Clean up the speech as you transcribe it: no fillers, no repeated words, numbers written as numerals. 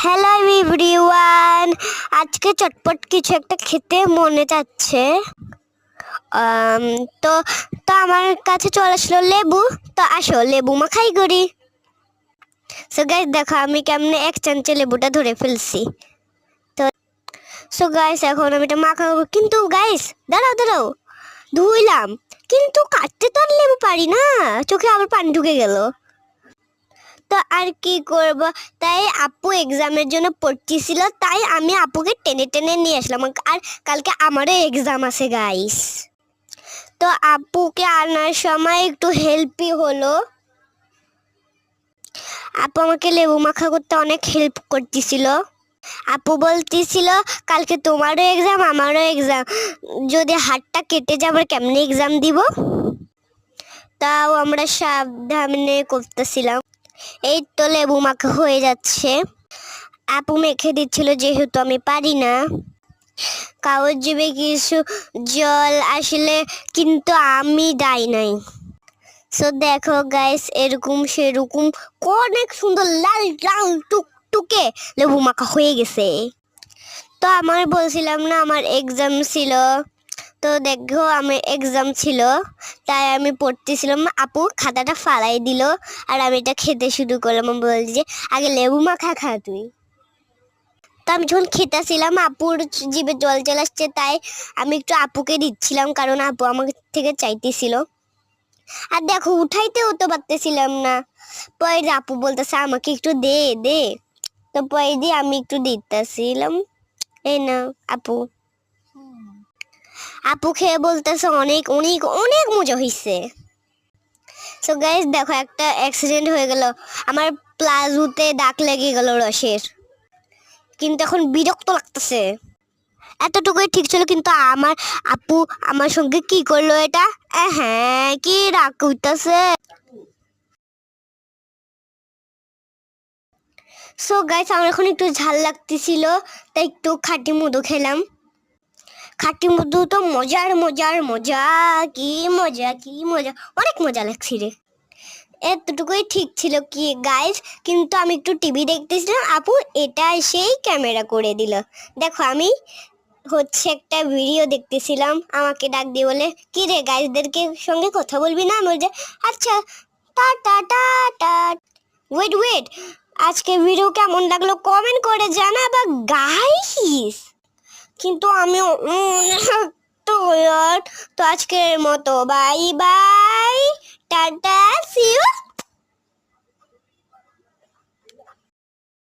Hello everyone, আজকে চটপট কিছু একটা খেতে মনে যাচ্ছে। আম, তো তো আমার কাছে চলে আসলো লেবু। তো আসো লেবু মাখাই করি। সো গাইস দেখো আমি কেমনে এক চামচে লেবুটা ধরে ফেলছি। তো সো গাইস এখন আমি এটা মাখাবো, কিন্তু গাইস দাঁড়াও দাঁড়াও, ধুইলাম কিন্তু কাটতে তো আর লেবু পারি না, চোখে আবার পানি ঢুকে গেল। তো আর কি করব, তাই আপু এক্সামের জন্য পড়তেছিল, তাই আমি আপুকে টেনে টেনে নিয়ে আসলাম। আর কালকে আমারও এক্সাম আছে গাইস। তো আপুকে আনার সময় একটু হেল্পই হলো। আপু আমাকে লেবু মাখা করতে অনেক হেল্প করতেছিল। আপু বলতেছিল কালকে তোমারও এক্সাম আমারও এক্সাম, যদি হাতটা কেটে যাবে কেমনে এক্সাম দিব। তাও আমরা সাবধানে করতেছিলাম। এই তো লেবু মাখা হয়ে যাচ্ছে। আপু মেখে দিচ্ছিল যেহেতু আমি পারি না। কাগজ জিবে কিছু জল আসলে, কিন্তু আমি দাই নাই। সো দেখো গাইস, এরকম সেরকম অনেক সুন্দর লাল লাল টুকটুকে লেবু মাখা হয়ে গেছে। তো আমার বলছিলাম না আমার এক্সাম ছিল, তো দেখো আমার এক্সাম ছিল তাই আমি পড়তেছিলাম। আপু খাতাটা ফালাই দিল আর আমি এটা খেতে শুরু করলাম। বলছি যে আগে লেবু মাখা খা তুই। তো আমি যখন খেতেছিলাম আপুর জিভে জল চলে আসছে, তাই আমি একটু আপুকে দিচ্ছিলাম, কারণ আপু আমার থেকে চাইতেছিল। আর দেখো উঠাইতেও তো পারতেছিলাম না। পরে আপু বলতেছে আমাকে একটু দে দে। তো পরে দিয়ে আমি একটু দিতেছিলাম। এই না আপু। আপু খেয়ে বলতেছে অনেক অনেক অনেক মজা হয়েছে। সো গাইস দেখো একটা অ্যাক্সিডেন্ট হয়ে গেল, আমার প্লাজোতে দাগ লেগে গেল রসের। কিন্তু এখন বিরক্ত লাগতেছে। এতটুকুই ঠিক ছিল, কিন্তু আমার আপু আমার সঙ্গে কি করলো এটা। হ্যাঁ কি রাগ করতেছে। সো গাইস আমার এখন একটু ঝাল লাগতেছিল, তাই একটু খাঁটি মধু খেলাম। খাঁটি মধু তো মজার মজার মজা, কি মজা কি মজা, অনেক মজা লাগছে রে। এতটুকুই ঠিক ছিল কি গাইস, কিন্তু আমি একটু টিভি দেখতেছিলাম, আপু এটা সেই ক্যামেরা করে দিল। দেখো আমি হচ্ছে একটা ভিডিও দেখতেছিলাম, আমাকে ডাক দিয়ে বলে কি রে গাইসদেরকে সঙ্গে কথা বলবি না। আমি বলছি আচ্ছা টাটা টাটা। ওয়েট ওয়েট, আজকে ভিডিও কেমন লাগলো কমেন্ট করে জানাবা গাইস। কিন্তু আমি তো তো আজকের মতো bye bye, tata, see you.